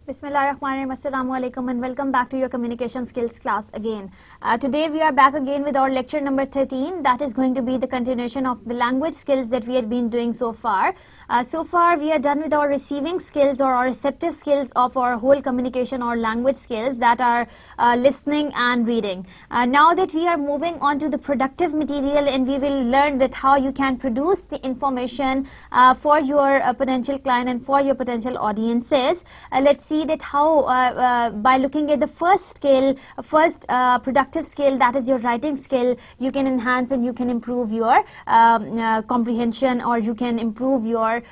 Bismillahirrahmanirrahim. Assalamu alaikum and welcome back to your communication skills class again. Today we are back again with our lecture number 13. That is going to be the continuation of the language skills that we have been doing so far. So far we are done with our receiving skills or our receptive skills of our whole communication or language skills, that are listening and reading. Now that we are moving on to the productive material, and we will learn that how you can produce the information for your potential client and for your potential audiences. Let's see that how by looking at the first skill, first productive skill, that is your writing skill, you can enhance and you can improve your comprehension, or you can improve your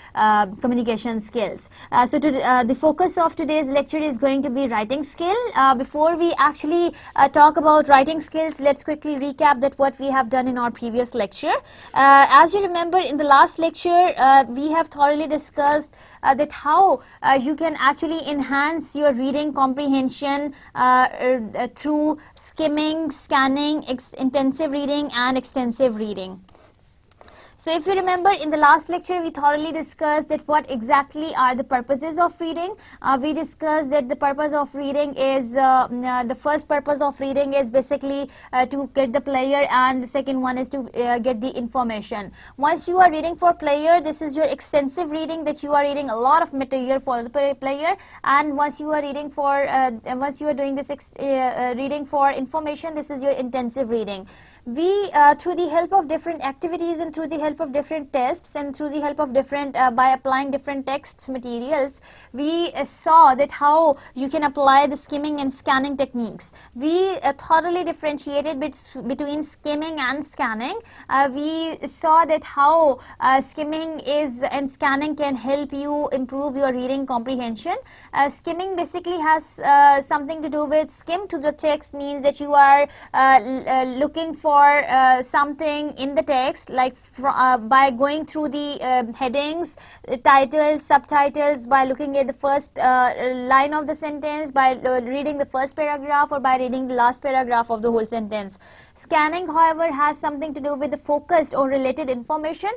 communication skills. So the focus of today's lecture is going to be writing skill. Before we actually talk about writing skills, let's quickly recap that what we have done in our previous lecture. As you remember, in the last lecture we have thoroughly discussed that how you can actually enhance your reading comprehension through skimming, scanning, intensive reading and extensive reading. So if you remember, in the last lecture we thoroughly discussed that what exactly are the purposes of reading. We discussed that the purpose of reading is, the first purpose of reading is basically to get the player, and the second one is to get the information. Once you are reading for player, this is your extensive reading, that you are reading a lot of material for the player, and once you are reading for, once you are doing this reading for information, this is your intensive reading. We through the help of different activities and through the help of different tests and through the help of different by applying different text materials, we saw that how you can apply the skimming and scanning techniques. We thoroughly differentiated between skimming and scanning. We saw that how skimming is and scanning can help you improve your reading comprehension. Skimming basically has something to do with skim to the text, means that you are looking for something in the text, like by going through the headings, titles, subtitles, by looking at the first line of the sentence, by reading the first paragraph, or by reading the last paragraph of the whole sentence. Scanning, however, has something to do with the focused or related information.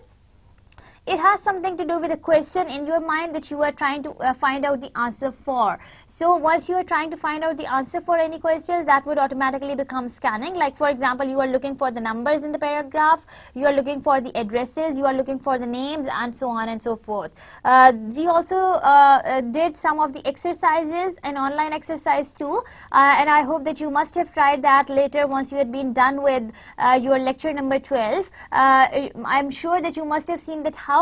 It has something to do with a question in your mind that you are trying to find out the answer for. So once you are trying to find out the answer for any questions, that would automatically become scanning. Like for example, you are looking for the numbers in the paragraph, you are looking for the addresses, you are looking for the names, and so on and so forth. We also did some of the exercises, an online exercise too, and I hope that you must have tried that later once you had been done with your lecture number 12. I'm sure that you must have seen that how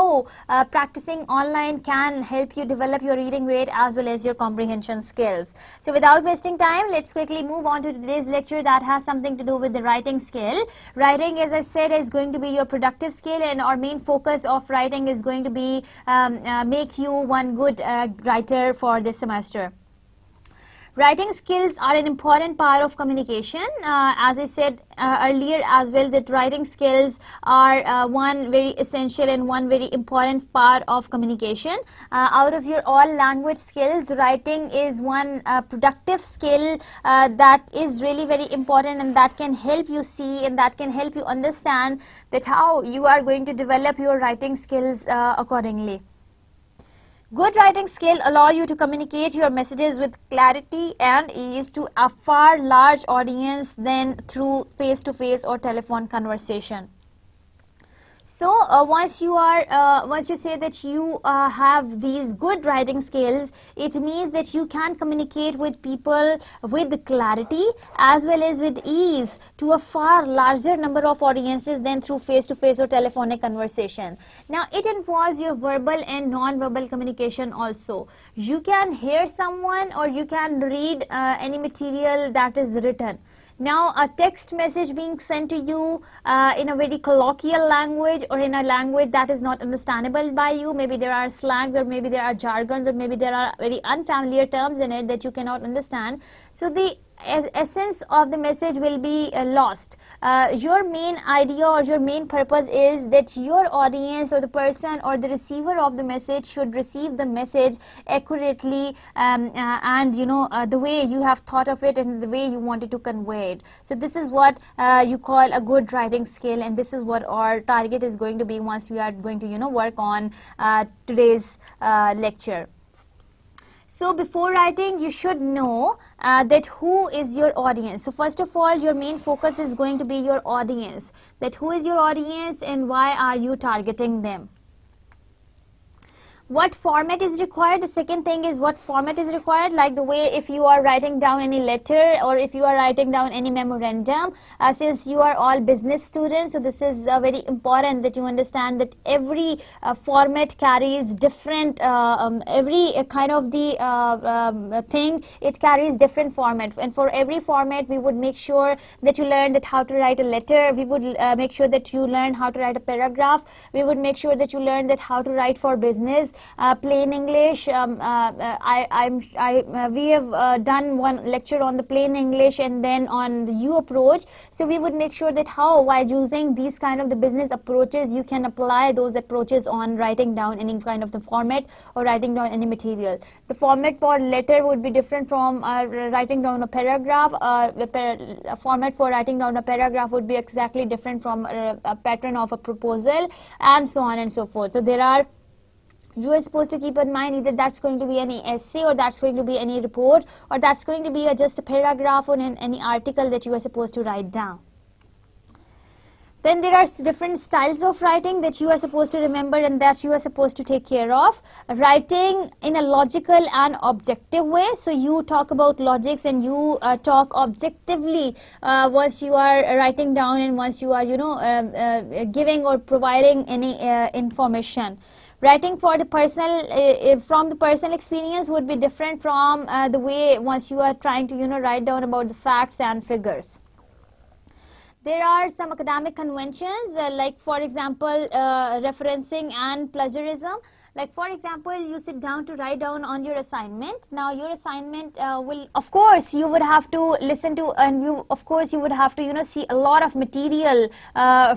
practicing online can help you develop your reading rate as well as your comprehension skills. So without wasting time, let's quickly move on to today's lecture that has something to do with the writing skill. Writing, as I said, is going to be your productive skill, and our main focus of writing is going to be make you one good writer for this semester. Writing skills are an important part of communication. As I said earlier as well, that writing skills are one very essential and one very important part of communication. Out of your all language skills, writing is one productive skill that is really very important, and that can help you see and that can help you understand that how you are going to develop your writing skills accordingly. Good writing skill allow you to communicate your messages with clarity and ease to a far large audience than through face-to-face or telephone conversation. So once you say that you have these good writing skills, it means that you can communicate with people with clarity as well as with ease to a far larger number of audiences than through face-to-face or telephonic conversation. Now it involves your verbal and non-verbal communication also. You can hear someone or you can read any material that is written. Now a text message being sent to you in a very colloquial language or in a language that is not understandable by you, maybe there are slangs or maybe there are jargons or maybe there are very unfamiliar terms in it that you cannot understand. So the essence of the message will be lost. Your main idea or your main purpose is that your audience or the person or the receiver of the message should receive the message accurately and you know the way you have thought of it and the way you wanted to convey it. So this is what you call a good writing skill, and this is what our target is going to be once we are going to work on today's lecture. So before writing, you should know that who is your audience. So first of all, your main focus is going to be your audience, that who is your audience and why are you targeting them. What format is required? The second thing is what format is required, like the way if you are writing down any letter or if you are writing down any memorandum, since you are all business students, so this is very important that you understand that every format carries different, every kind of the thing, it carries different format, and for every format we would make sure that you learn that how to write a letter, we would make sure that you learn how to write a paragraph, we would make sure that you learn that how to write for business, plain English. We have done one lecture on the plain English and then on the U approach. So we would make sure that how, while using these kind of the business approaches, you can apply those approaches on writing down any kind of the format or writing down any material. The format for letter would be different from writing down a paragraph. A format for writing down a paragraph would be exactly different from a pattern of a proposal, and so on and so forth. So there are, you are supposed to keep in mind either that's going to be any essay or that's going to be any report or that's going to be just a paragraph or any article that you are supposed to write down. Then there are different styles of writing that you are supposed to remember and that you are supposed to take care of. Writing in a logical and objective way. So you talk about logics and you talk objectively once you are writing down and once you are, giving or providing any information. Writing for the personal, from the personal experience would be different from the way once you are trying to, write down about the facts and figures. There are some academic conventions, like for example, referencing and plagiarism. Like for example, you sit down to write down on your assignment. Now your assignment will, of course, you would have to listen to, and you, of course, you would have to, see a lot of material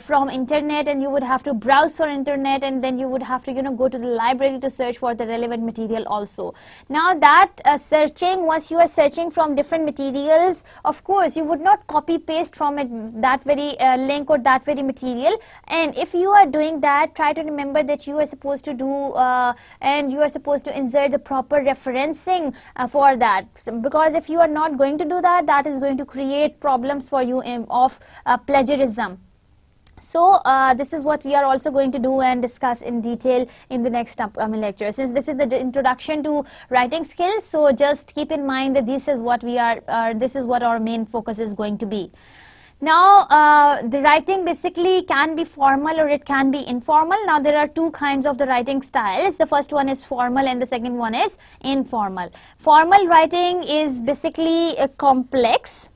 from internet, and you would have to browse for internet, and then you would have to, go to the library to search for the relevant material also. Now that searching, once you are searching from different materials, of course, you would not copy paste from it that very link or that very material. And if you are doing that, try to remember that you are supposed to do and you are supposed to insert the proper referencing for that, because if you are not going to do that, that is going to create problems for you of plagiarism. So this is what we are also going to do and discuss in detail in the next upcoming lecture. Since this is the introduction to writing skills, so just keep in mind that this is what we are, this is what our main focus is going to be. Now, the writing basically can be formal or it can be informal. Now, there are two kinds of the writing styles. The first one is formal and the second one is informal. Formal writing is basically complex.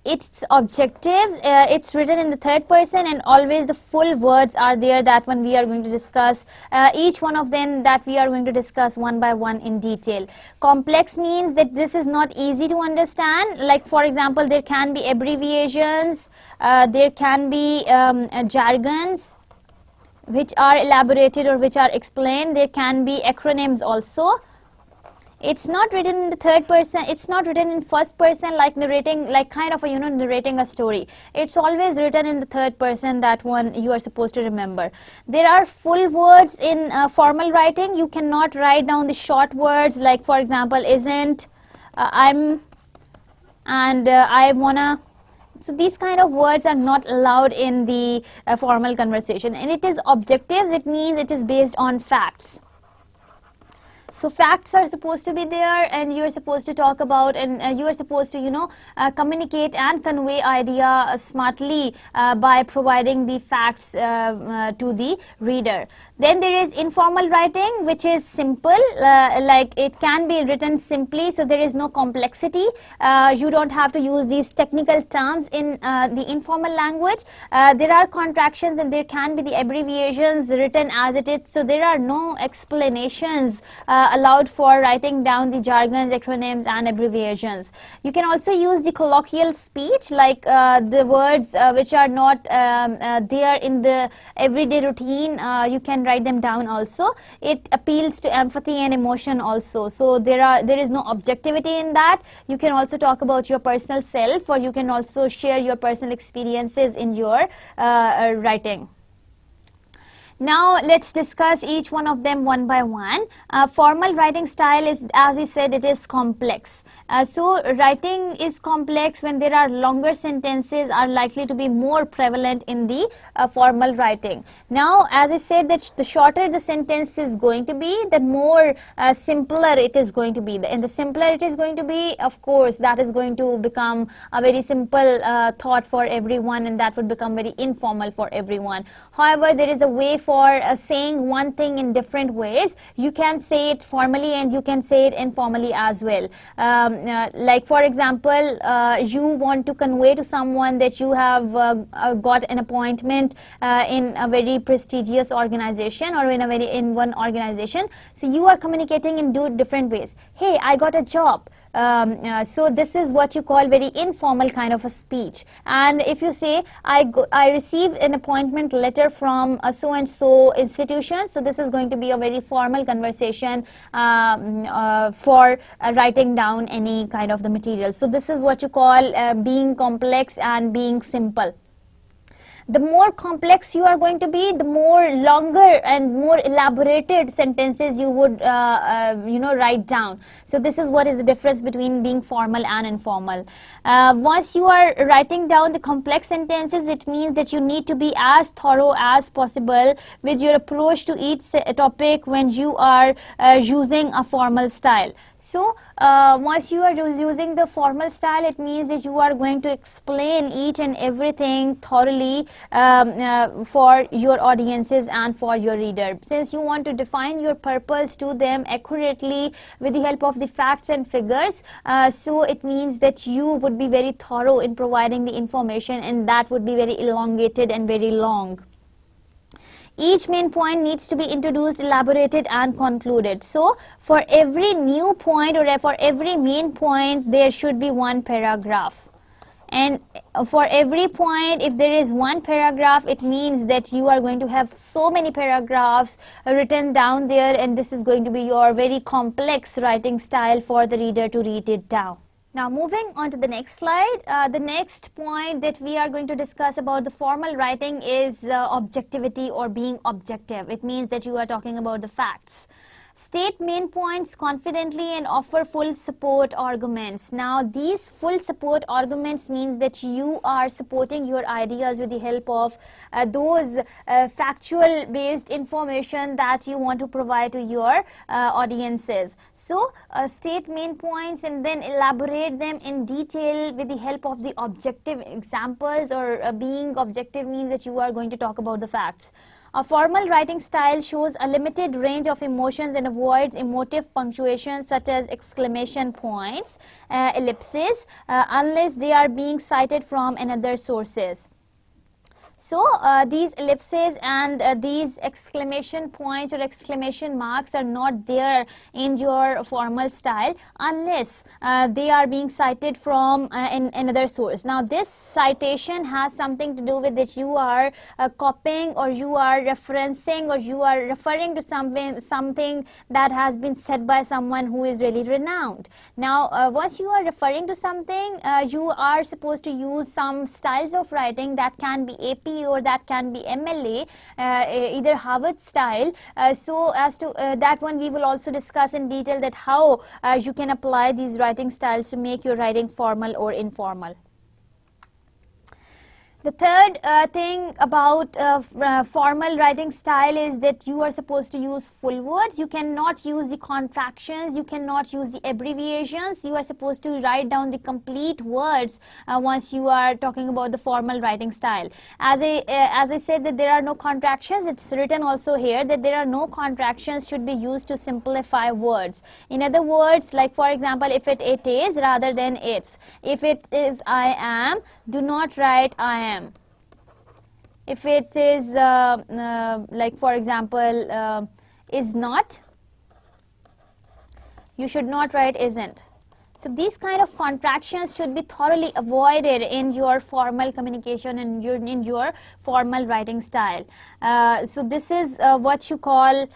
It's objective, it's written in the third person, and always the full words are there. That one we are going to discuss, each one of them that we are going to discuss one by one in detail. Complex means that this is not easy to understand. Like for example, there can be abbreviations, there can be jargons which are elaborated or which are explained. There can be acronyms also. It's not written in the third person, it's not written in first person like narrating, like kind of a, narrating a story. It's always written in the third person, that one you are supposed to remember. There are full words in formal writing. You cannot write down the short words, like for example, isn't, I'm, and I wanna. So these kind of words are not allowed in the formal conversation. And it is objectives, it means it is based on facts. So facts are supposed to be there, and you are supposed to talk about, and you are supposed to, communicate and convey idea smartly by providing the facts to the reader. Then there is informal writing, which is simple, like it can be written simply, so there is no complexity. You don't have to use these technical terms in the informal language. There are contractions and there can be the abbreviations written as it is, so there are no explanations allowed for writing down the jargons, acronyms and abbreviations. You can also use the colloquial speech, like the words which are not there in the everyday routine. You can write them down also. It appeals to empathy and emotion also. So there is no objectivity in that. You can also talk about your personal self, or you can also share your personal experiences in your writing. Now let's discuss each one of them one by one. Formal writing style is, as we said, it is complex. So writing is complex when there are longer sentences are likely to be more prevalent in the formal writing. Now, as I said, that the shorter the sentence is going to be, the more simpler it is going to be. And the simpler it is going to be, of course, that is going to become a very simple thought for everyone, and that would become very informal for everyone. However, there is a way for saying one thing in different ways. You can say it formally and you can say it informally as well. Like for example, you want to convey to someone that you have got an appointment in a very prestigious organization or in one organization. So you are communicating in two different ways. Hey, I got a job. So this is what you call very informal kind of a speech. And if you say, I received an appointment letter from a so and so institution, so this is going to be a very formal conversation for writing down any kind of the material. So this is what you call being complex and being simple. The more complex you are going to be, the more longer and more elaborated sentences you would write down. So this is what is the difference between being formal and informal. Once you are writing down the complex sentences, it means that you need to be as thorough as possible with your approach to each topic when you are using a formal style. So once you are using the formal style, it means that you are going to explain each and everything thoroughly for your audiences and for your reader. Since you want to define your purpose to them accurately with the help of the facts and figures, so it means that you would be very thorough in providing the information, and that would be very elongated and very long. Each main point needs to be introduced, elaborated and concluded. So for every new point or for every main point, there should be one paragraph. And for every point, if there is one paragraph, it means that you are going to have so many paragraphs written down there, and this is going to be your very complex writing style for the reader to read it down. Now moving on to the next slide, the next point that we are going to discuss about the formal writing is objectivity or being objective. It means that you are talking about the facts. State main points confidently and offer full support arguments. Now these full support arguments means that you are supporting your ideas with the help of those factual based information that you want to provide to your audiences. So state main points and then elaborate them in detail with the help of the objective examples, or being objective means that you are going to talk about the facts. A formal writing style shows a limited range of emotions and avoids emotive punctuation such as exclamation points, ellipses, unless they are being cited from another sources. So these ellipses and these exclamation points or exclamation marks are not there in your formal style unless they are being cited from in another source. Now this citation has something to do with that you are copying, or you are referencing, or you are referring to something that has been said by someone who is really renowned. Now once you are referring to something, you are supposed to use some styles of writing that can be AP or that can be MLA, either Harvard style. So as to that one, we will also discuss in detail that how you can apply these writing styles to make your writing formal or informal. The third thing about formal writing style is that you are supposed to use full words. You cannot use the contractions, you cannot use the abbreviations. You are supposed to write down the complete words once you are talking about the formal writing style. As I said that there are no contractions, it's written also here that there are no contractions should be used to simplify words. In other words, like for example, if it is rather than it's. If it is I am, do not write I am. If it is like for example is not, you should not write isn't. So these kind of contractions should be thoroughly avoided in your formal communication and in your formal writing style. So this is what you call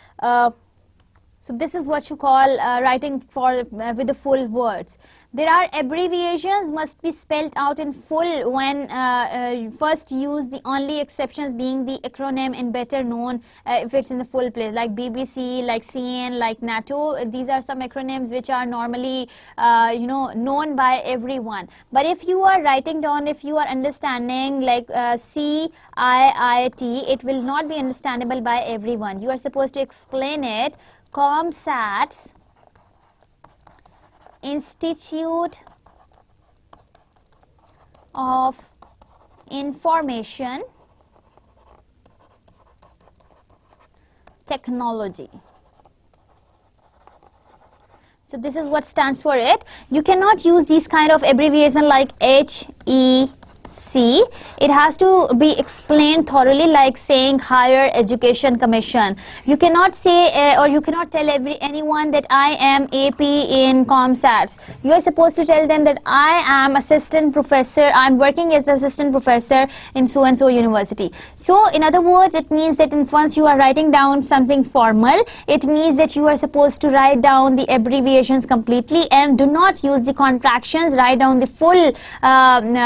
So this is what you call writing for with the full words. There are abbreviations must be spelled out in full when first used, the only exceptions being the acronym and better known if it's in the full place, like BBC, like CN, like NATO. These are some acronyms which are normally known by everyone. But if you are writing down, if you are understanding like CIIT, it will not be understandable by everyone. You are supposed to explain it. COMSATS, Institute of Information Technology. So this is what stands for it. You cannot use these kind of abbreviation like HEC. It has to be explained thoroughly, like saying Higher Education Commission. You cannot say or you cannot tell anyone that I am AP in COMSATS. You are supposed to tell them that I am assistant professor, I'm working as assistant professor in so and so university. So in other words, it means that once you are writing down something formal, it means that you are supposed to write down the abbreviations completely and do not use the contractions. Write down the full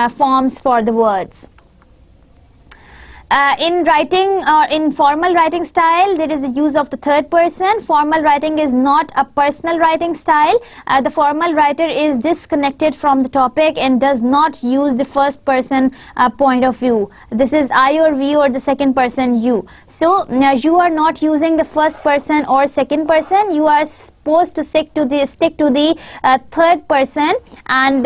forms for the words. In writing or in formal writing style, there is a use of the third person. Formal writing is not a personal writing style. The formal writer is disconnected from the topic and does not use the first person point of view. This is I or we or the second person you. So you are not using the first person or second person. You are supposed to stick to the third person, and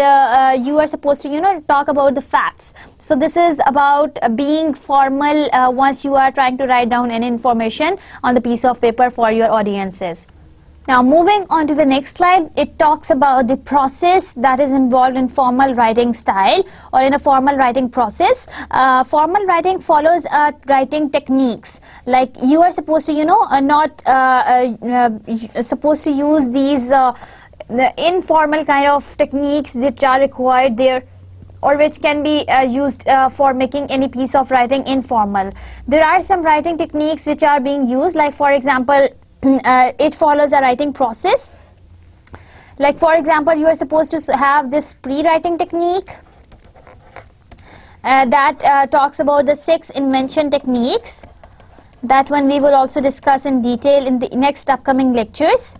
you are supposed to talk about the facts. So this is about being formal once you are trying to write down any information on the piece of paper for your audiences. Now moving on to the next slide, it talks about the process that is involved in formal writing style or in a formal writing process. Formal writing follows writing techniques. Like you are supposed to not supposed to use these the informal kind of techniques that are required there, or which can be used for making any piece of writing informal. There are some writing techniques which are being used, like for example it follows a writing process. Like for example, you are supposed to have this pre-writing technique that talks about the 6 invention techniques. That one we will also discuss in detail in the next upcoming lectures.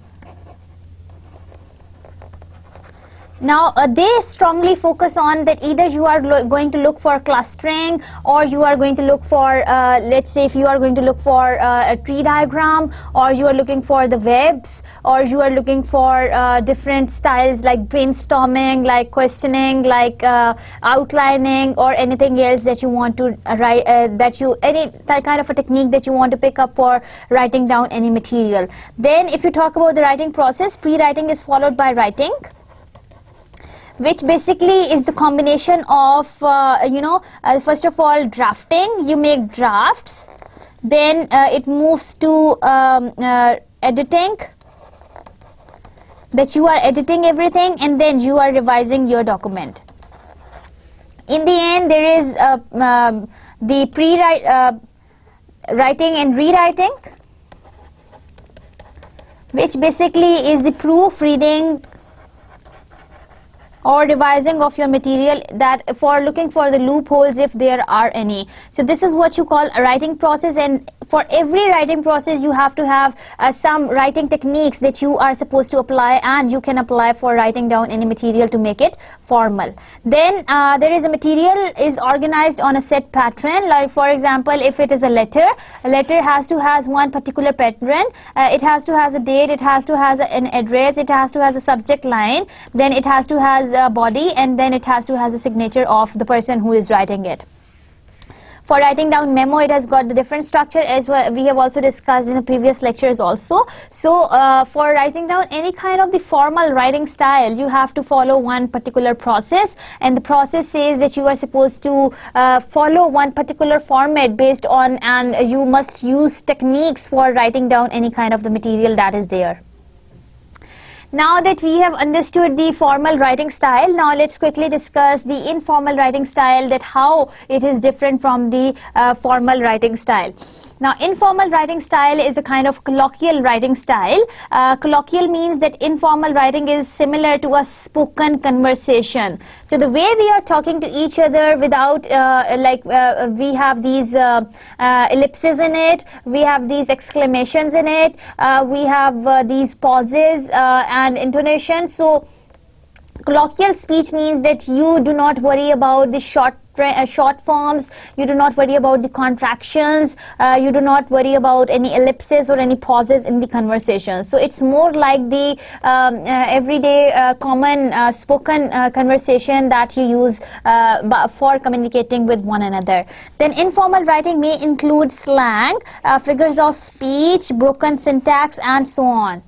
Now they strongly focus on that either you are going to look for clustering, or you are going to look for let's say if you are going to look for a tree diagram, or you are looking for the webs, or you are looking for different styles like brainstorming, like questioning, like outlining, or anything else that you want to write, any kind of a technique that you want to pick up for writing down any material. Then if you talk about the writing process, pre-writing is followed by writing, which basically is the combination of first of all drafting. You make drafts, then it moves to editing, that you are editing everything, and then you are revising your document. In the end, there is the writing and rewriting, which basically is the proofreading or revising of your material, that for looking for the loopholes if there are any. So this is what you call a writing process, and for every writing process you have to have some writing techniques that you are supposed to apply, and you can apply for writing down any material to make it formal. Then there is a material is organized on a set pattern. Like for example, if it is a letter has to has one particular pattern. It has to has a date, it has to has an address, it has to has a subject line, then it has to has a body, and then it has to has a signature of the person who is writing it. For writing down memo, it has got the different structure, as well we have also discussed in the previous lectures also. So for writing down any kind of the formal writing style, you have to follow one particular process, and the process says that you are supposed to follow one particular format based on, and you must use techniques for writing down any kind of the material that is there. Now that we have understood the formal writing style, now let's quickly discuss the informal writing style, that how it is different from the formal writing style. Now, informal writing style is a kind of colloquial writing style. Colloquial means that informal writing is similar to a spoken conversation. So the way we are talking to each other without we have these ellipses in it, we have these exclamations in it, we have these pauses and intonation. So colloquial speech means that you do not worry about the short forms, you do not worry about the contractions, you do not worry about any ellipses or any pauses in the conversation. So it's more like the everyday common spoken conversation that you use for communicating with one another. Then informal writing may include slang, figures of speech, broken syntax, and so on.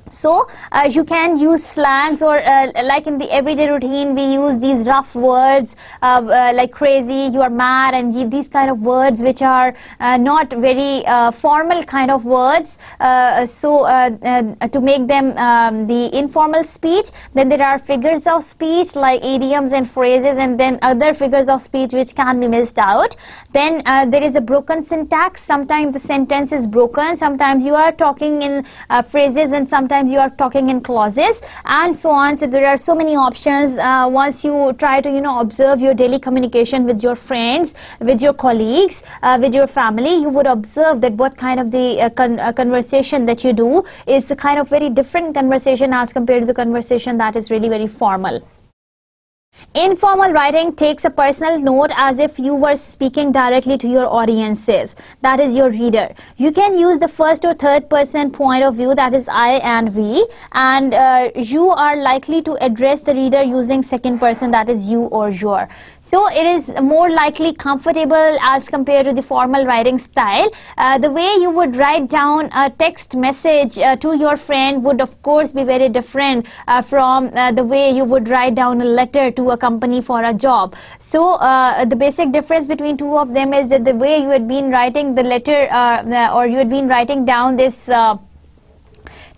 So you can use slangs, or like in the everyday routine we use these rough words like crazy, you are mad, and these kind of words which are not very formal kind of words, to make them the informal speech. Then there are figures of speech like idioms and phrases, and then other figures of speech which can be missed out. Then there is a broken syntax. Sometimes the sentence is broken, sometimes you are talking in phrases, and sometimes you are talking in clauses, and so on. So there are so many options. Once you try to observe your daily communication with your friends, with your colleagues, with your family, you would observe that what kind of the conversation that you do is the kind of very different conversation as compared to the conversation that is really very formal. Informal writing takes a personal note as if you were speaking directly to your audiences, that is your reader. You can use the first or third person point of view, that is I and we, and you are likely to address the reader using second person, that is you or your. So it is more likely comfortable as compared to the formal writing style. The way you would write down a text message to your friend would of course be very different from the way you would write down a letter to a company for a job. So the basic difference between two of them is that the way you had been writing the letter or you had been writing down this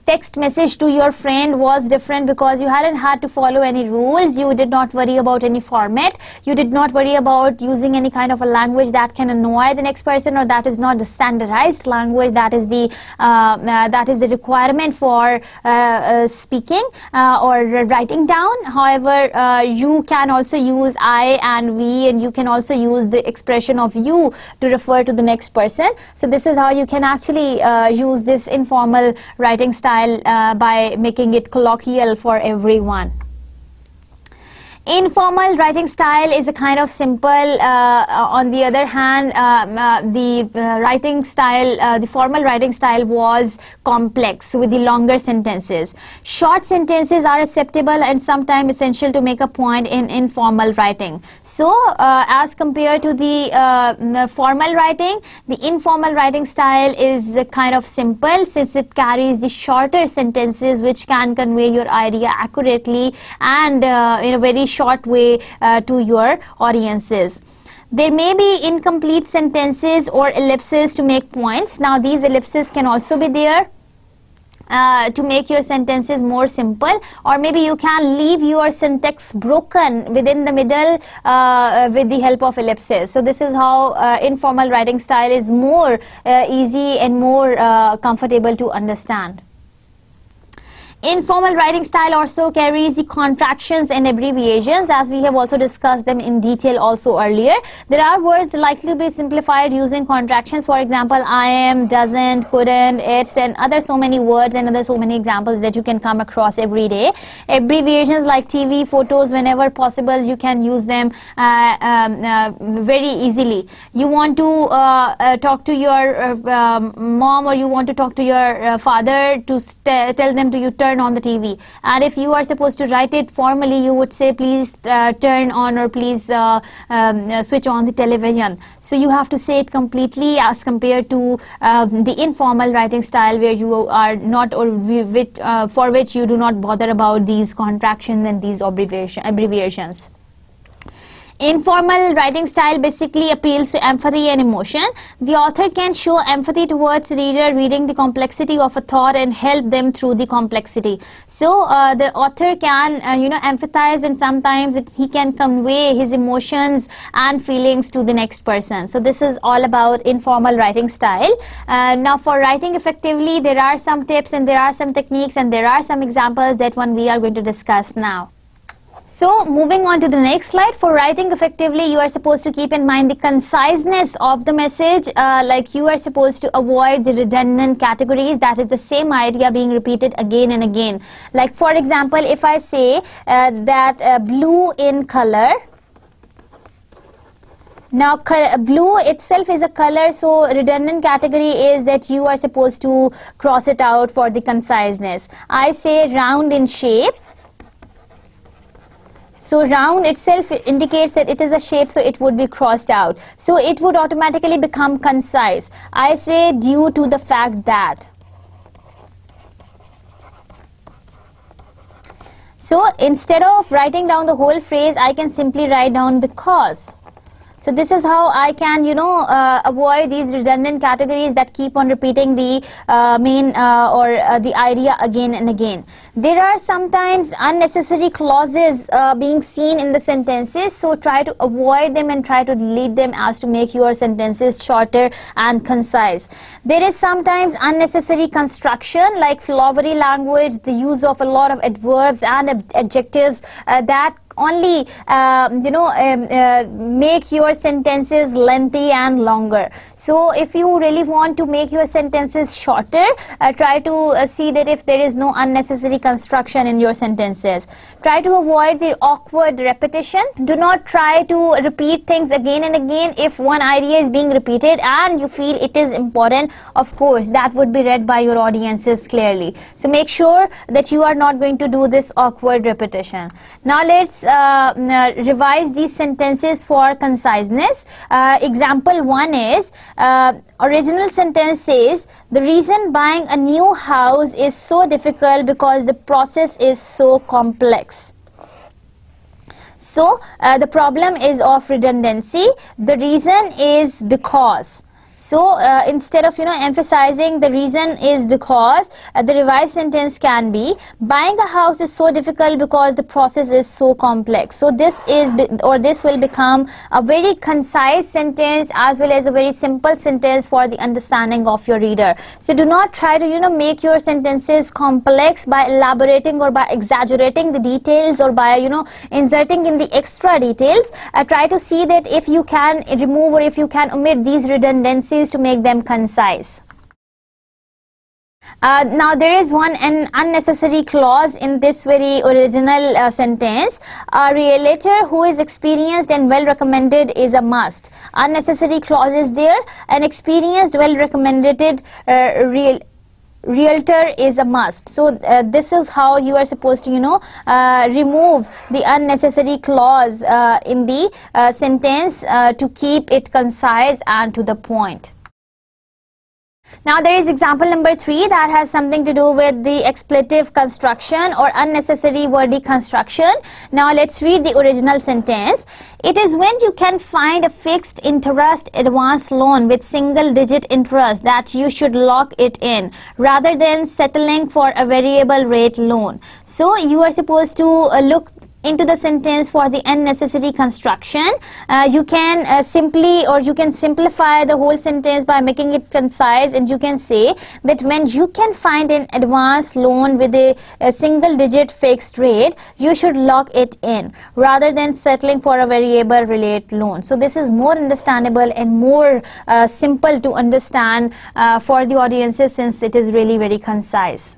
text message to your friend was different, because you hadn't had to follow any rules, you did not worry about any format, you did not worry about using any kind of a language that can annoy the next person, or that is not the standardized language that is the requirement for speaking or writing down. However, you can also use I and we, and you can also use the expression of you to refer to the next person. So this is how you can actually use this informal writing style by making it colloquial for everyone. Informal writing style is a kind of simple. On the other hand, the formal writing style was complex with the longer sentences. Short sentences are acceptable and sometimes essential to make a point in informal writing. So, as compared to the formal writing, the informal writing style is kind of simple, since it carries the shorter sentences which can convey your idea accurately and in a very short way to your audiences. There may be incomplete sentences or ellipses to make points. Now these ellipses can also be there to make your sentences more simple, or maybe you can leave your syntax broken within the middle with the help of ellipses. So this is how informal writing style is more easy and more comfortable to understand. Informal writing style also carries the contractions and abbreviations, as we have also discussed them in detail also earlier. There are words likely to be simplified using contractions. For example, I am, doesn't, couldn't, it's, and other so many words and other so many examples that you can come across every day. Abbreviations like TV, photos, whenever possible, you can use them very easily. You want to talk to your mom, or you want to talk to your father to tell them to turn on the TV, and if you are supposed to write it formally, you would say please turn on, or please switch on the television. So you have to say it completely, as compared to the informal writing style, where you are not, or for which you do not bother about these contractions and these abbreviations. Informal writing style basically appeals to empathy and emotion. The author can show empathy towards reader reading the complexity of a thought and help them through the complexity. So the author can empathize, and sometimes he can convey his emotions and feelings to the next person. So this is all about informal writing style. Now for writing effectively, there are some tips and there are some techniques and there are some examples that we are going to discuss now. So moving on to the next slide, for writing effectively, you are supposed to keep in mind the conciseness of the message. Like you are supposed to avoid the redundant categories, that is the same idea being repeated again and again. Like for example, if I say that blue in color, now blue itself is a color, so redundant category is that you are supposed to cross it out for the conciseness. I say round in shape. So round itself indicates that it is a shape, so it would be crossed out. So it would automatically become concise. I say due to the fact that. So instead of writing down the whole phrase, I can simply write down because. So this is how I can, avoid these redundant categories that keep on repeating the the idea again and again. There are sometimes unnecessary clauses being seen in the sentences, so try to avoid them and try to delete them as to make your sentences shorter and concise. There is sometimes unnecessary construction, like flowery language, the use of a lot of adverbs and adjectives that only make your sentences lengthy and longer. So if you really want to make your sentences shorter, try to see that if there is no unnecessary construction in your sentences. Try to avoid the awkward repetition. Do not try to repeat things again and again. If one idea is being repeated and you feel it is important, of course that would be read by your audiences clearly. So make sure that you are not going to do this awkward repetition. Now let's revise these sentences for conciseness. Example 1 is, original sentence says, the reason buying a new house is so difficult because the process is so complex. So the problem is of redundancy. The reason is because. So instead of emphasizing the reason is because, the revised sentence can be, buying a house is so difficult because the process is so complex. So this will become a very concise sentence as well as a very simple sentence for the understanding of your reader. So do not try to make your sentences complex by elaborating or by exaggerating the details or by inserting in the extra details. Try to see that if you can remove or if you can omit these redundancies to make them concise. Now there is an unnecessary clause in this very original sentence. A realtor who is experienced and well recommended is a must. Unnecessary clause is there. An experienced, well recommended realtor is a must. So this is how you are supposed to remove the unnecessary clause in the sentence to keep it concise and to the point. Now there is example number 3 that has something to do with the expletive construction or unnecessary wordy construction. Now let's read the original sentence. It is when you can find a fixed interest advance loan with single digit interest that you should lock it in rather than settling for a variable rate loan. So you are supposed to look into the sentence for the unnecessary construction. You can simplify the whole sentence by making it concise, and you can say that when you can find an advance loan with a single digit fixed rate, you should lock it in rather than settling for a variable rate loan. So this is more understandable and more simple to understand for the audiences, since it is really very concise.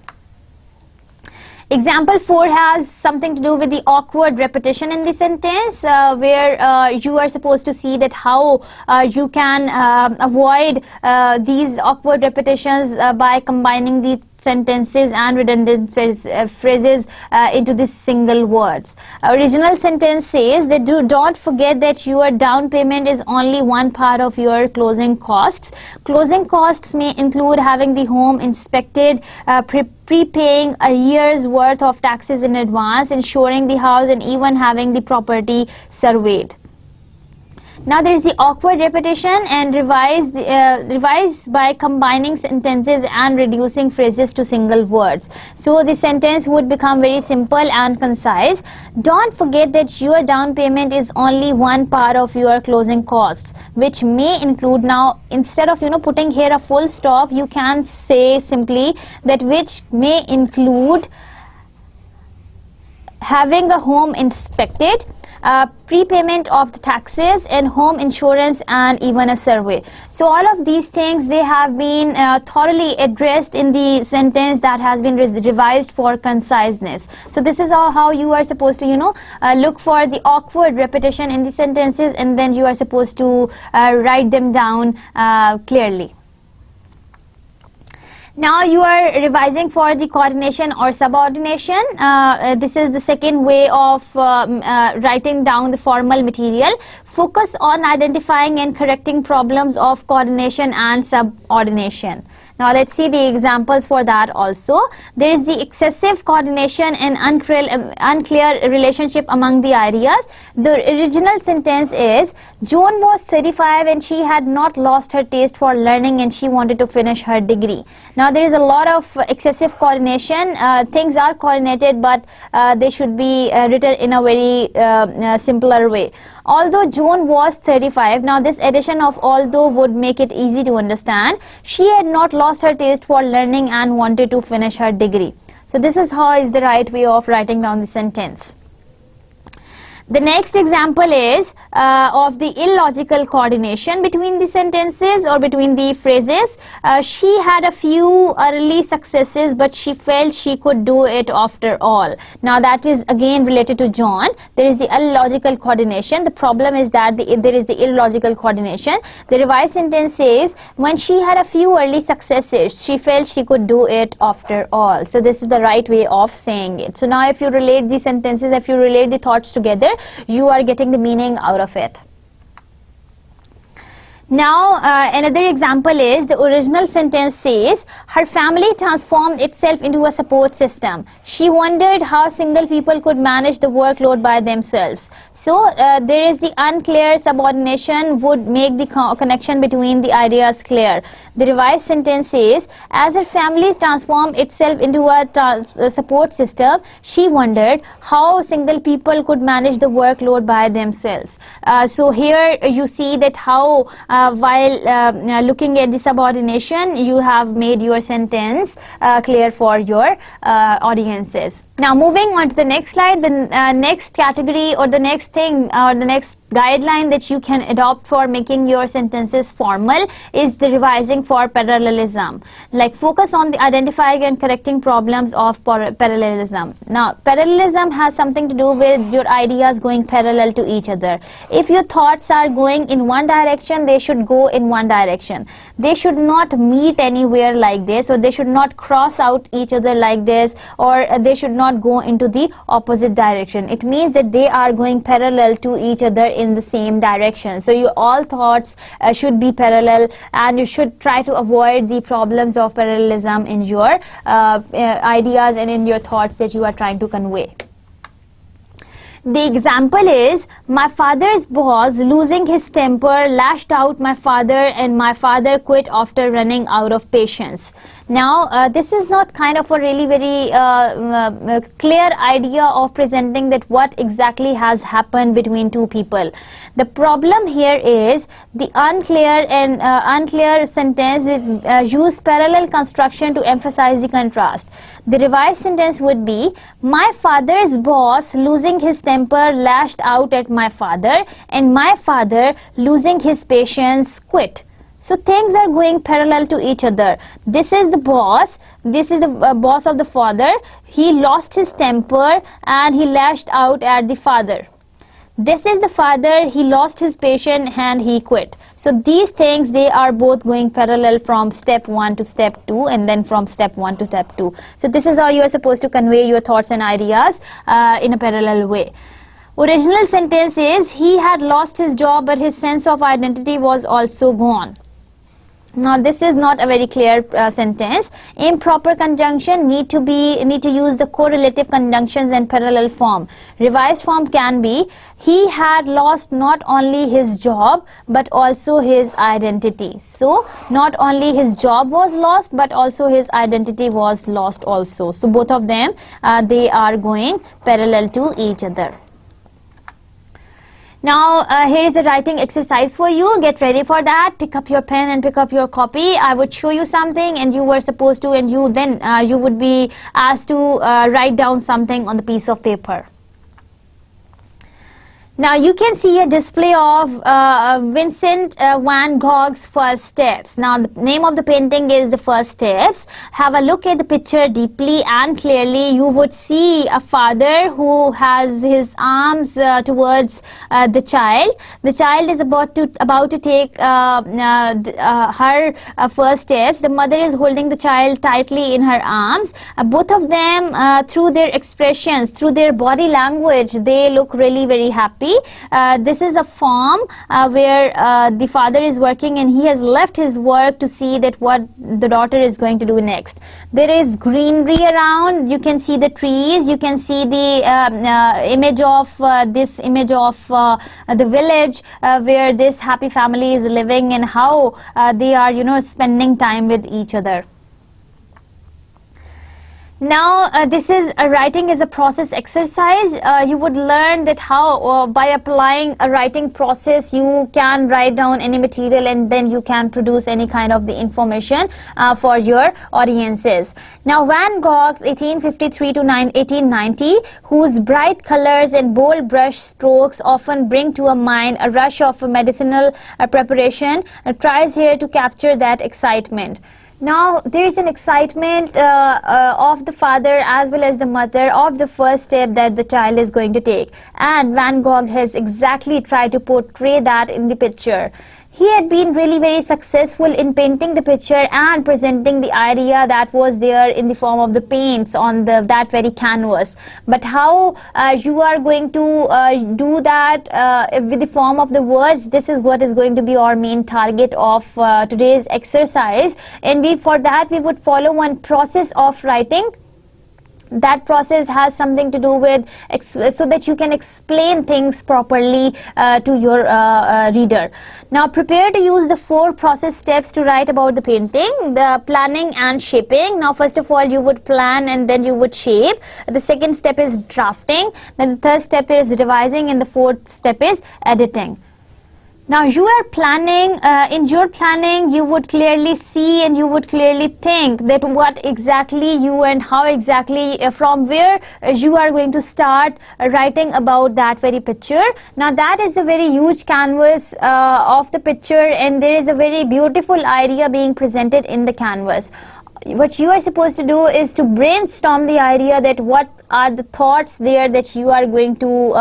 Example 4 has something to do with the awkward repetition in the sentence, where you are supposed to see that how you can avoid these awkward repetitions by combining the sentences and redundant phrases into these single words. Original sentence says that don't forget that your down payment is only one part of your closing costs. Closing costs may include having the home inspected, prepaying a year's worth of taxes in advance, insuring the house, and even having the property surveyed. Now there is the awkward repetition and revise by combining sentences and reducing phrases to single words. So the sentence would become very simple and concise. Don't forget that your down payment is only one part of your closing costs, which may include, now instead of putting here a full stop, you can say simply that which may include having a home inspected, prepayment of the taxes and home insurance, and even a survey. So all of these things, they have been thoroughly addressed in the sentence that has been revised for conciseness. So this is how you are supposed to look for the awkward repetition in the sentences, and then you are supposed to write them down clearly. Now you are revising for the coordination or subordination. This is the second way of writing down the formal material. Focus on identifying and correcting problems of coordination and subordination. Now let's see the examples for that also. There is the excessive coordination and unclear relationship among the ideas. The original sentence is, Joan was 35 and she had not lost her taste for learning and she wanted to finish her degree. Now there is a lot of excessive coordination. Things are coordinated, but they should be written in a very simpler way. Although Joan was 35, now this addition of although would make it easy to understand. She had not lost her taste for learning and wanted to finish her degree. So this is how is the right way of writing down the sentence. The next example is of the illogical coordination between the sentences or between the phrases. She had a few early successes, but she felt she could do it after all. Now that is again related to John. There is the illogical coordination. The problem is that there is the illogical coordination. The revised sentence says, when she had a few early successes, she felt she could do it after all. So this is the right way of saying it. So now if you relate the sentences, if you relate the thoughts together, you are getting the meaning out of it. Now another example is, the original sentence says, her family transformed itself into a support system. She wondered how single people could manage the workload by themselves. So there is the unclear subordination would make the connection between the ideas clear. The revised sentence says, as her family transformed itself into a support system, she wondered how single people could manage the workload by themselves. So here you see that how while looking at the subordination, you have made your sentence clear for your audiences. Now moving on to the next slide, the next category or the next thing or the next guideline that you can adopt for making your sentences formal is the revising for parallelism. Like focus on the identifying and correcting problems of parallelism. Now parallelism has something to do with your ideas going parallel to each other. If your thoughts are going in one direction, they should go in one direction. They should not meet anywhere like this, or they should not cross out each other like this, or they should not go into the opposite direction. It means that they are going parallel to each other in the same direction. So your all thoughts should be parallel, and you should try to avoid the problems of parallelism in your ideas and in your thoughts that you are trying to convey. The example is, my father's boss, losing his temper, lashed out my father and my father quit after running out of patience. Now this is not kind of a really very clear idea of presenting that what exactly has happened between two people. The problem here is the unclear sentence with use parallel construction to emphasize the contrast. The revised sentence would be, my father's boss, losing his temper, lashed out at my father, and my father, losing his patience, quit. So things are going parallel to each other. This is the boss, this is the boss of the father. He lost his temper and he lashed out at the father. This is the father, he lost his patience and he quit. So these things, they are both going parallel from step 1 to step 2, and then from step 1 to step 2. So this is how you are supposed to convey your thoughts and ideas in a parallel way. Original sentence is, he had lost his job but his sense of identity was also gone. Now this is not a very clear sentence. Improper conjunction need to use the correlative conjunctions and parallel form. Revised form can be, he had lost not only his job but also his identity. So not only his job was lost but also his identity was lost also. So both of them they are going parallel to each other. Now here is a writing exercise for you. Get ready for that. Pick up your pen and pick up your copy. I would show you something and you were supposed to, and you would be asked to write down something on the piece of paper. Now you can see a display of Vincent van Gogh's First Steps. Now the name of the painting is The First Steps. Have a look at the picture deeply and clearly. You would see a father who has his arms towards the child. The child is about to take her first steps. The mother is holding the child tightly in her arms. Both of them, through their expressions, through their body language, they look really very happy. This is a farm where the father is working and he has left his work to see that what the daughter is going to do next. There is greenery around. You can see the trees. You can see the image of the village where this happy family is living and how they are spending time with each other. Now this is writing is a process exercise. You would learn that how by applying a writing process you can write down any material and then you can produce any kind of the information for your audiences. Now Van Gogh's 1853 to 1890, whose bright colors and bold brush strokes often bring to a mind a rush of medicinal preparation, tries here to capture that excitement. Now there is an excitement of the father as well as the mother of the first step that the child is going to take, and Van Gogh has exactly tried to portray that in the picture. He had been really very successful in painting the picture and presenting the idea that was there in the form of the paints on that very canvas. But how you are going to do that with the form of the words, this is what is going to be our main target of today's exercise. And for that we would follow one process of writing. That process has something to do with so that you can explain things properly to your reader. Now prepare to use the 4 process steps to write about the painting: the planning and shaping. Now first of all you would plan and then you would shape. The second step is drafting, then the third step is revising, and the fourth step is editing. Now you are planning, in your planning you would clearly see and you would clearly think that what exactly you and how exactly from where you are going to start writing about that very picture. Now that is a very huge canvas of the picture, and there is a very beautiful idea being presented in the canvas. What you are supposed to do is to brainstorm the idea that what are the thoughts there that you are going to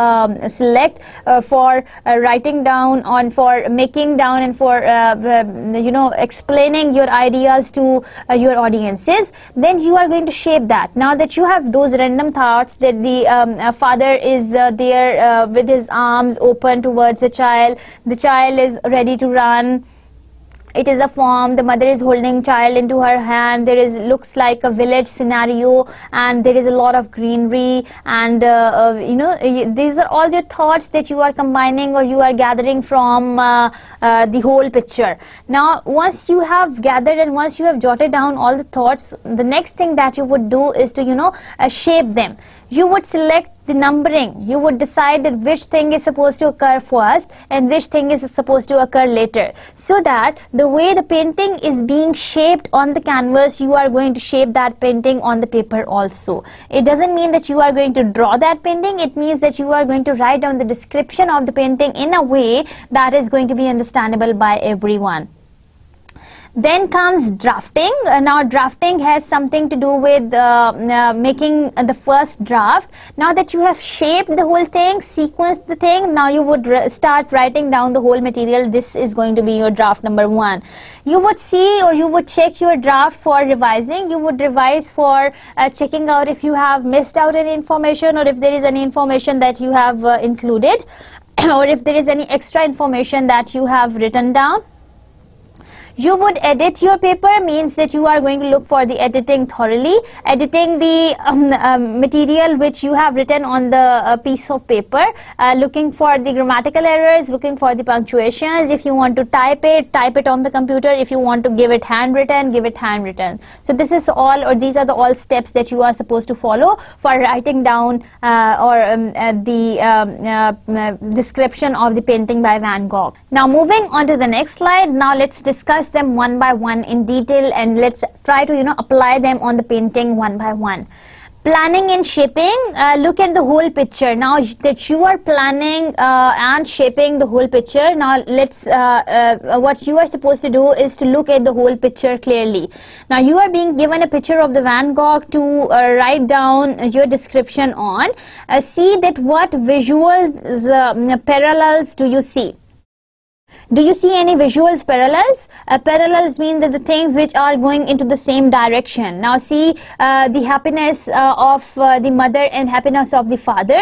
select for writing down, on for making down, and for explaining your ideas to your audiences. Then you are going to shape that. Now that you have those random thoughts that the father is there with his arms open towards the child is ready to run. It is a farm, the mother is holding child into her hand, there is looks like a village scenario, and there is a lot of greenery, and these are all your thoughts that you are combining or you are gathering from the whole picture. Now once you have gathered and once you have jotted down all the thoughts, the next thing that you would do is to shape them. You would select the numbering. You would decide that which thing is supposed to occur first and which thing is supposed to occur later, so that the way the painting is being shaped on the canvas, you are going to shape that painting on the paper also. It doesn't mean that you are going to draw that painting, it means that you are going to write down the description of the painting in a way that is going to be understandable by everyone. Then comes drafting. Now drafting has something to do with making the first draft. Now that you have shaped the whole thing, sequenced the thing, now you would start writing down the whole material. This is going to be your draft number 1. You would see or you would check your draft for revising. You would revise for checking out if you have missed out any information, or if there is any information that you have included, or if there is any extra information that you have written down. You would edit your paper means that you are going to look for the editing thoroughly, editing the material which you have written on the piece of paper, looking for the grammatical errors, looking for the punctuations. If you want to type it on the computer. If you want to give it handwritten, give it handwritten. So this is all, or these are the all steps that you are supposed to follow for writing down the description of the painting by Van Gogh. Now moving on to the next slide. Now let's discuss them one by one in detail, and let's try to apply them on the painting one by one. Planning and shaping, look at the whole picture. Now that you are planning and shaping the whole picture, now let's what you are supposed to do is to look at the whole picture clearly. Now you are being given a picture of the Van Gogh to write down your description on. See that what visuals parallels do you see? Do you see any visuals parallels? Parallels mean that the things which are going into the same direction. Now see the happiness of the mother and happiness of the father.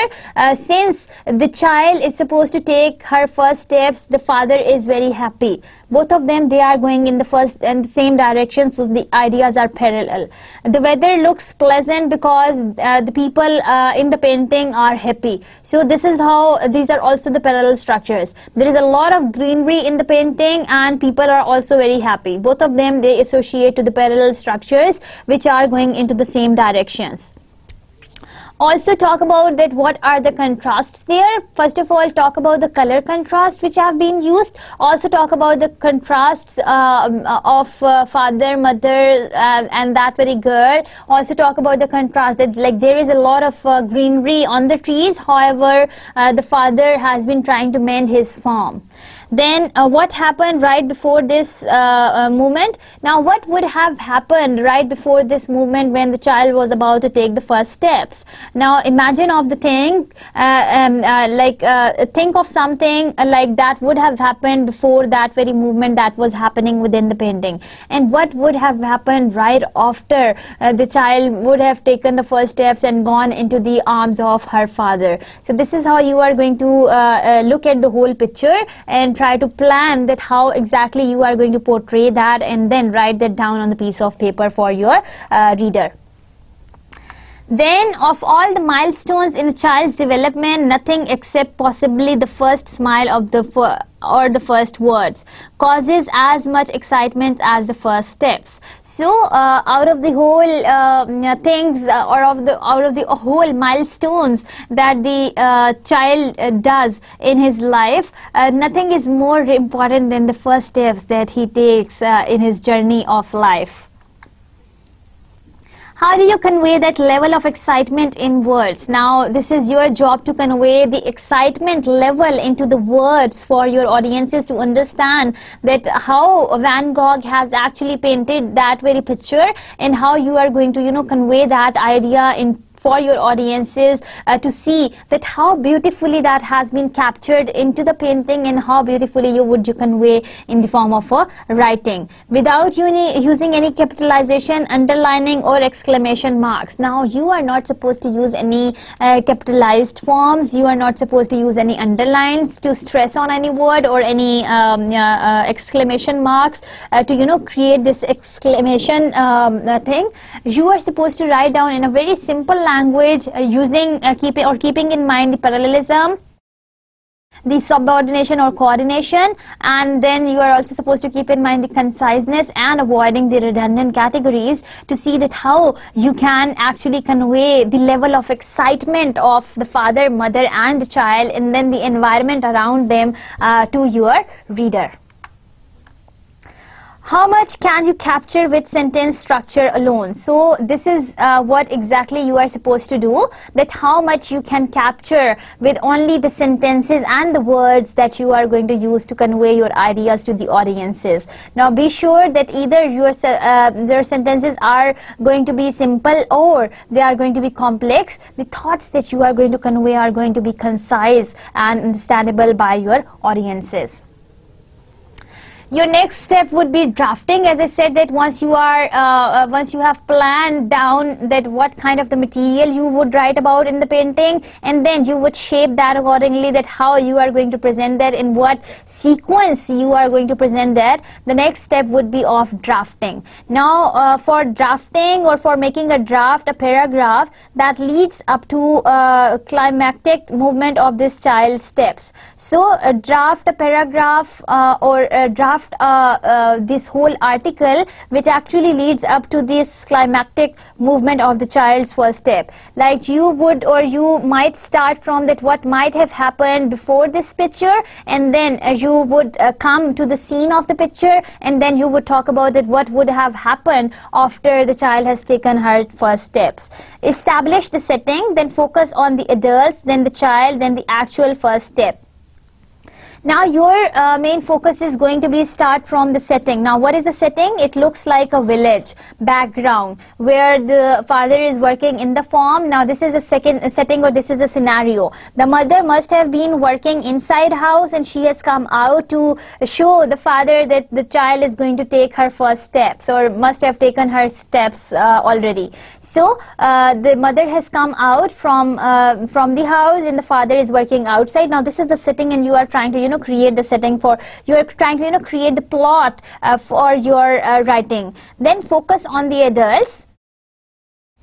Since the child is supposed to take her first steps, the father is very happy. Both of them, they are going in the first and the same direction, so the ideas are parallel. The weather looks pleasant because the people in the painting are happy. So this is how these are also the parallel structures. There is a lot of greenery in the painting and people are also very happy. Both of them, they associate to the parallel structures which are going into the same directions. Also talk about that what are the contrasts there. First of all, talk about the color contrast which have been used. Also talk about the contrasts of father, mother and that very girl. Also talk about the contrast that like there is a lot of greenery on the trees. However, the father has been trying to mend his farm. Then what happened right before this movement? Now what would have happened right before this movement when the child was about to take the first steps? Now imagine of the thing, think of something like that would have happened before that very movement that was happening within the painting. And what would have happened right after the child would have taken the first steps and gone into the arms of her father. So this is how you are going to look at the whole picture and try to plan that how exactly you are going to portray that, and then write that down on the piece of paper for your reader. Then of all the milestones in a child's development, nothing except possibly the first smile of the or the first words causes as much excitement as the first steps. So out of the whole things or out of the whole milestones that the child does in his life, nothing is more important than the first steps that he takes in his journey of life. How do you convey that level of excitement in words? Now, this is your job to convey the excitement level into the words for your audiences to understand that how Van Gogh has actually painted that very picture, and how you are going to, convey that idea in for your audiences to see that how beautifully that has been captured into the painting, and how beautifully you convey in the form of a writing without using any capitalization, underlining or exclamation marks. Now you are not supposed to use any capitalized forms. You are not supposed to use any underlines to stress on any word, or any exclamation marks to create this exclamation thing. You are supposed to write down in a very simple language using keeping in mind the parallelism, the subordination or coordination, and then you are also supposed to keep in mind the conciseness and avoiding the redundant categories, to see that how you can actually convey the level of excitement of the father, mother and the child, and then the environment around them to your reader. How much can you capture with sentence structure alone? So this is what exactly you are supposed to do, that how much you can capture with only the sentences and the words that you are going to use to convey your ideas to the audiences. Now be sure that either your sentences are going to be simple or they are going to be complex. The thoughts that you are going to convey are going to be concise and understandable by your audiences. Your next step would be drafting. As I said, that once you have planned down that what kind of the material you would write about in the painting, and then you would shape that accordingly, that how you are going to present that, in what sequence you are going to present that. The next step would be of drafting. Now for drafting, or for making a draft, a paragraph that leads up to climactic movement of this child's steps. So draft a paragraph or draft this whole article which actually leads up to this climactic movement of the child's first step. Like you would, or you might start from that what might have happened before this picture, and then you would come to the scene of the picture, and then you would talk about that what would have happened after the child has taken her first steps. Establish the setting, then focus on the adults, then the child, then the actual first step. Now your main focus is going to be start from the setting. Now what is the setting? It looks like a village background where the father is working in the farm. Now this is a setting, or this is a scenario. The mother must have been working inside house, and she has come out to show the father that the child is going to take her first steps, or must have taken her steps already. So the mother has come out from the house, and the father is working outside. Now this is the setting, and you are trying to create the setting for, you are trying to create the plot for your writing. Then focus on the adults.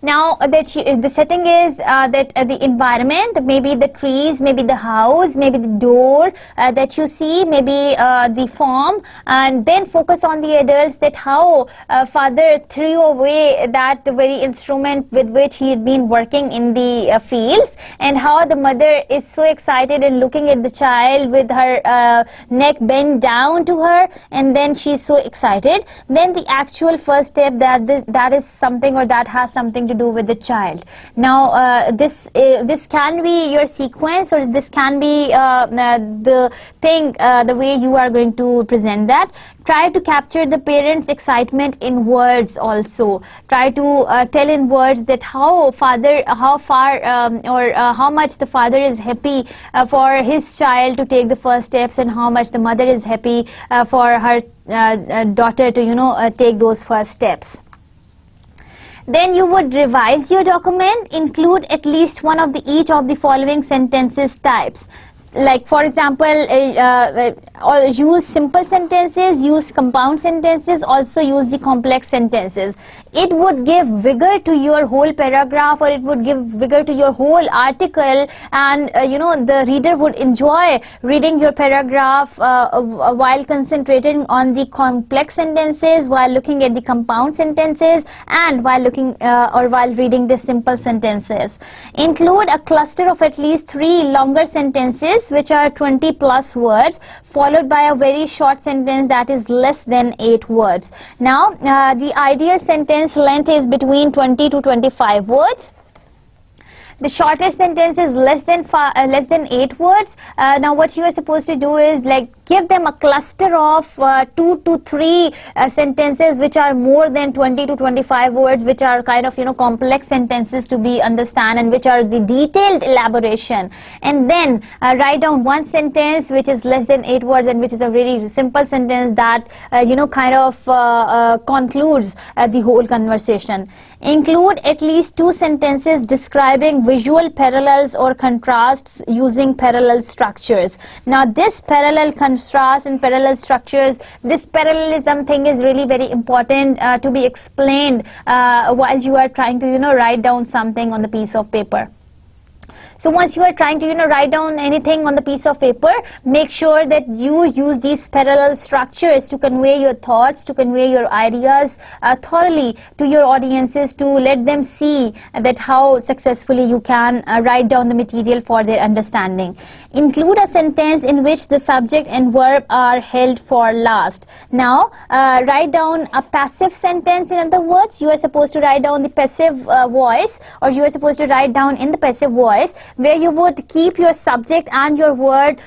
Now that the setting is that the environment, maybe the trees, maybe the house, maybe the door that you see, maybe the farm, and then focus on the adults, that how father threw away that very instrument with which he had been working in the fields, and how the mother is so excited and looking at the child with her neck bent down to her, and then she's so excited. Then the actual first step, that is something, or that has something to do with the child. Now this can be your sequence, or this can be the thing, the way you are going to present that. Try to capture the parents' excitement in words also. Try to tell in words that how far or how much the father is happy for his child to take the first steps, and how much the mother is happy for her daughter to take those first steps. Then you would revise your document, include at least one of each of the following sentences types. Like for example, use simple sentences, use compound sentences, also use the complex sentences. It would give vigor to your whole paragraph, or it would give vigor to your whole article, and the reader would enjoy reading your paragraph while concentrating on the complex sentences, while looking at the compound sentences, and while looking or while reading the simple sentences. Include a cluster of at least 3 longer sentences which are 20 plus words, followed by a very short sentence that is less than 8 words. Now the ideal sentence length is between 20 to 25 words. The shortest sentence is less than 8 words. Now what you are supposed to do is like give them a cluster of 2 to 3 sentences which are more than 20 to 25 words, which are kind of complex sentences to be understand, and which are the detailed elaboration. And then write down one sentence which is less than 8 words, and which is a very simple sentence that kind of concludes the whole conversation. Include at least 2 sentences describing visual parallels or contrasts using parallel structures. Now this parallel contrast and parallel structures, this parallelism thing is really very important to be explained while you are trying to write down something on the piece of paper. So once you are trying to write down anything on the piece of paper, make sure that you use these parallel structures to convey your thoughts, to convey your ideas thoroughly to your audiences, to let them see that how successfully you can write down the material for their understanding. Include a sentence in which the subject and verb are held for last. Now write down a passive sentence. In other words, you are supposed to write down the passive voice, or you are supposed to write down in the passive voice choice, where you would keep your subject and your verb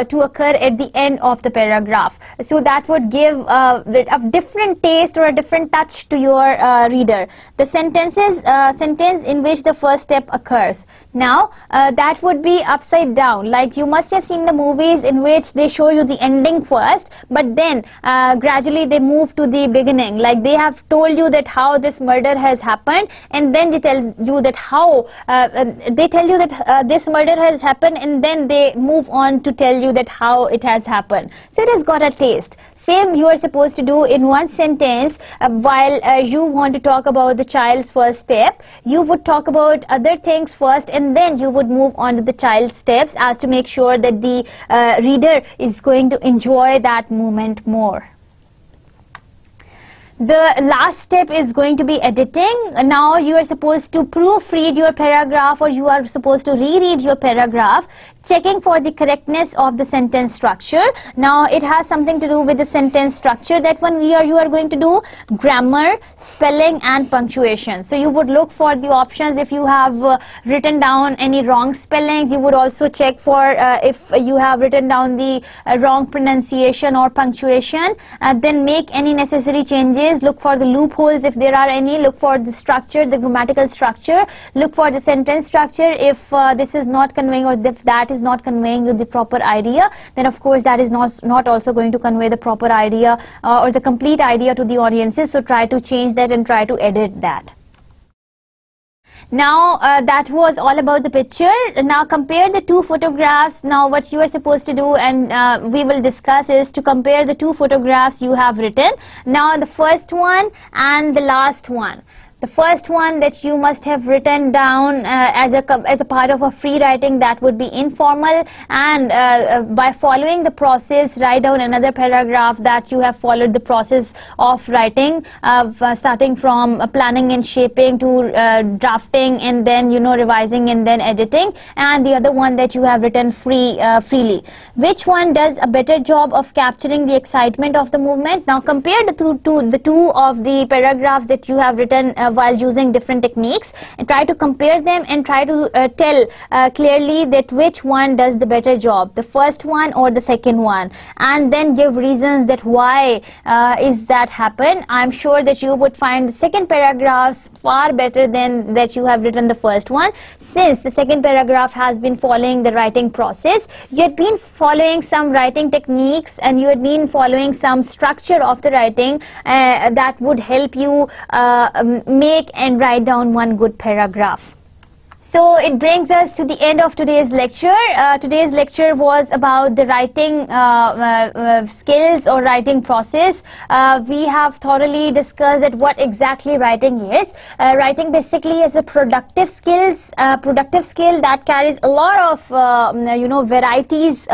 to occur at the end of the paragraph. So that would give a different taste or a different touch to your reader. The sentence in which the first step occurs. Now that would be upside down. Like you must have seen the movies in which they show you the ending first, but then gradually they move to the beginning. Like they have told you that how this murder has happened, and then they tell you that how this murder has happened, and then they move on to tell you that how it has happened. So it has got a taste. Same you are supposed to do in one sentence. While you want to talk about the child's first step, you would talk about other things first, and then you would move on to the child's steps, as to make sure that the reader is going to enjoy that moment more. The last step is going to be editing. Now you are supposed to proofread your paragraph, or you are supposed to reread your paragraph, checking for the correctness of the sentence structure. Now it has something to do with the sentence structure. That one you are going to do grammar, spelling and punctuation. So you would look for the options. If you have written down any wrong spellings, you would also check for if you have written down the wrong pronunciation or punctuation, then make any necessary changes. Look for the loopholes if there are any. Look for the structure, the grammatical structure. Look for the sentence structure. If this is not conveying, or if that is not conveying you the proper idea, then of course that is not also going to convey the proper idea or the complete idea to the audiences. So try to change that and try to edit that. Now that was all about the picture. Now compare the two photographs. Now what you are supposed to do, and we will discuss, is to compare the two photographs you have written. Now the first one and the last one. The first one that you must have written down as a part of a free writing, that would be informal, and by following the process, write down another paragraph that you have followed the process of writing, starting from planning and shaping to drafting, and then revising and then editing, and the other one that you have written freely. Which one does a better job of capturing the excitement of the movement? Now compare the two of the paragraphs that you have written while using different techniques, and try to compare them and try to tell clearly that which one does the better job, the first one or the second one, and then give reasons that why is that happen. I'm sure that you would find the second paragraphs far better than that you have written the first one, since the second paragraph has been following the writing process. You had been following some writing techniques, and you had been following some structure of the writing that would help you make and write down one good paragraph. So it brings us to the end of today's lecture. Today's lecture was about the writing skills or writing process. We have thoroughly discussed that what exactly writing is. Writing basically is a productive skill that carries a lot of varieties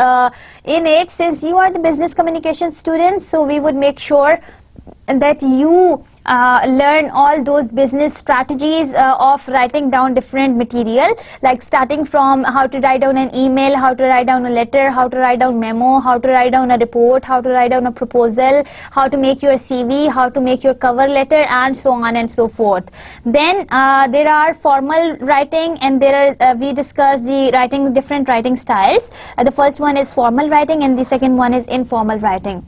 in it. Since you are the business communication students, so we would make sure that you learn all those business strategies of writing down different material, like starting from how to write down an email, how to write down a letter, how to write down memo, how to write down a report, how to write down a proposal, how to make your CV, how to make your cover letter, and so on and so forth. Then there are formal writing, and there are we discussed the different writing styles. The first one is formal writing, and the second one is informal writing.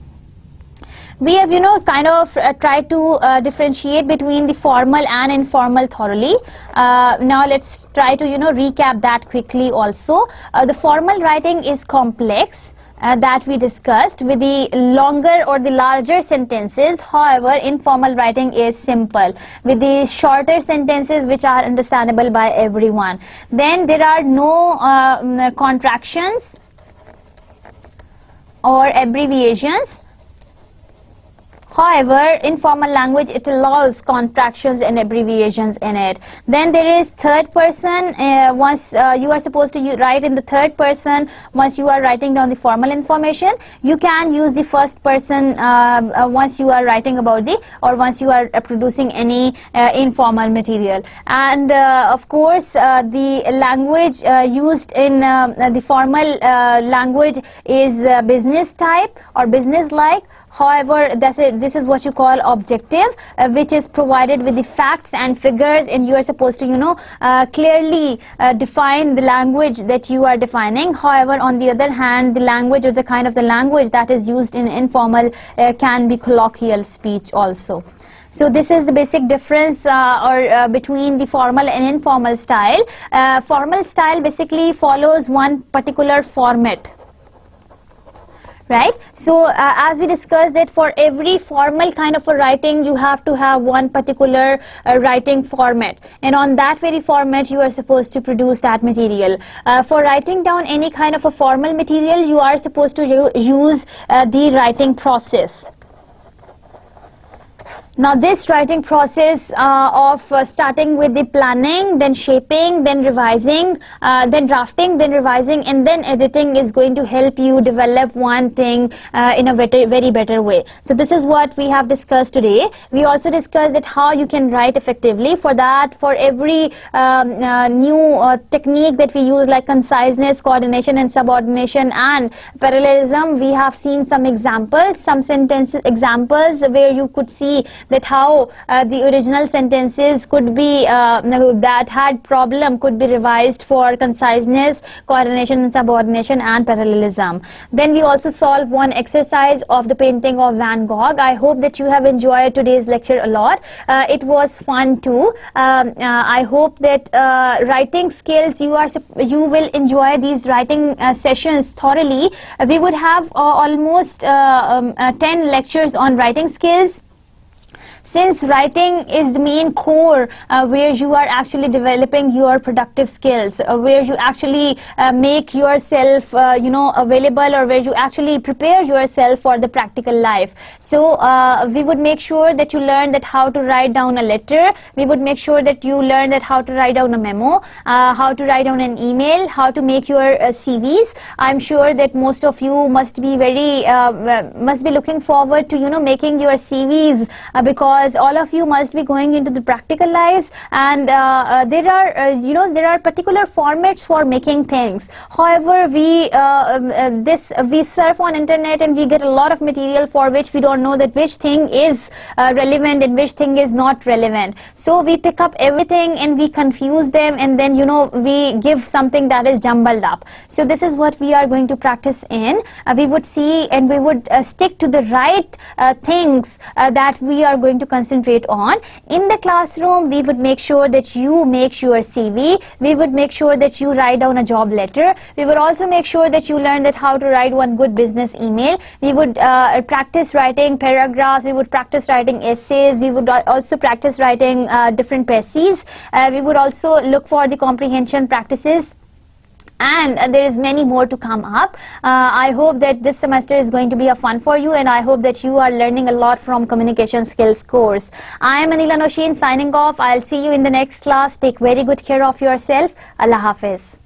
We have kind of tried to differentiate between the formal and informal thoroughly. Now let's try to recap that quickly also. The formal writing is complex, that we discussed, with the longer or the larger sentences. However, informal writing is simple, with the shorter sentences which are understandable by everyone. Then there are no contractions or abbreviations. However, in formal language, it allows contractions and abbreviations in it. Then there is third person. Once you are supposed to write in the third person, once you are writing down the formal information, you can use the first person once you are writing about once you are producing any informal material. And of course, the language used in the formal language is business type or business-like. However, this is what you call objective, which is provided with the facts and figures, and you are supposed to clearly define the language that you are defining. However, on the other hand, the language or the kind of the language that is used in informal can be colloquial speech also. So this is the basic difference between the formal and informal style. Formal style basically follows one particular format. Right? So as we discussed that for every formal kind of a writing, you have to have one particular writing format, and on that very format you are supposed to produce that material. For writing down any kind of a formal material, you are supposed to use the writing process. Now this writing process of starting with the planning, then shaping, then revising, then drafting, then revising, and then editing is going to help you develop one thing in a very better way. So this is what we have discussed today. We also discussed that how you can write effectively. For that, for every new technique that we use, like conciseness, coordination and subordination and parallelism, we have seen some examples, some sentence examples where you could see that how the original sentences could be that had problem could be revised for conciseness, coordination and subordination and parallelism. Then we also solved one exercise of the painting of Van Gogh. I hope that you have enjoyed today's lecture a lot. It was fun too. I hope that writing skills, you will enjoy these writing sessions thoroughly. We would have almost 10 lectures on writing skills. Since writing is the main core where you are actually developing your productive skills, where you actually make yourself available, or where you actually prepare yourself for the practical life. So we would make sure that you learn that how to write down a letter. We would make sure that you learn that how to write down a memo, how to write down an email, how to make your CVs. I'm sure that most of you must be looking forward to making your CVs because all of you must be going into the practical lives, and there are particular formats for making things. However, we surf on internet and we get a lot of material for which we don't know that which thing is relevant and which thing is not relevant. So we pick up everything and we confuse them, and then we give something that is jumbled up. So this is what we are going to practice in. We would see and we would stick to the right things that we are going to concentrate on. In the classroom, we would make sure that you make your CV. We would make sure that you write down a job letter. We would also make sure that you learn that how to write one good business email. We would practice writing paragraphs. We would practice writing essays. We would also practice writing different précis. We would also look for the comprehension practices. And there is many more to come up. I hope that this semester is going to be a fun for you, and I hope that you are learning a lot from communication skills course. I am Anila Noshin signing off. I'll see you in the next class. Take very good care of yourself. Allah Hafiz.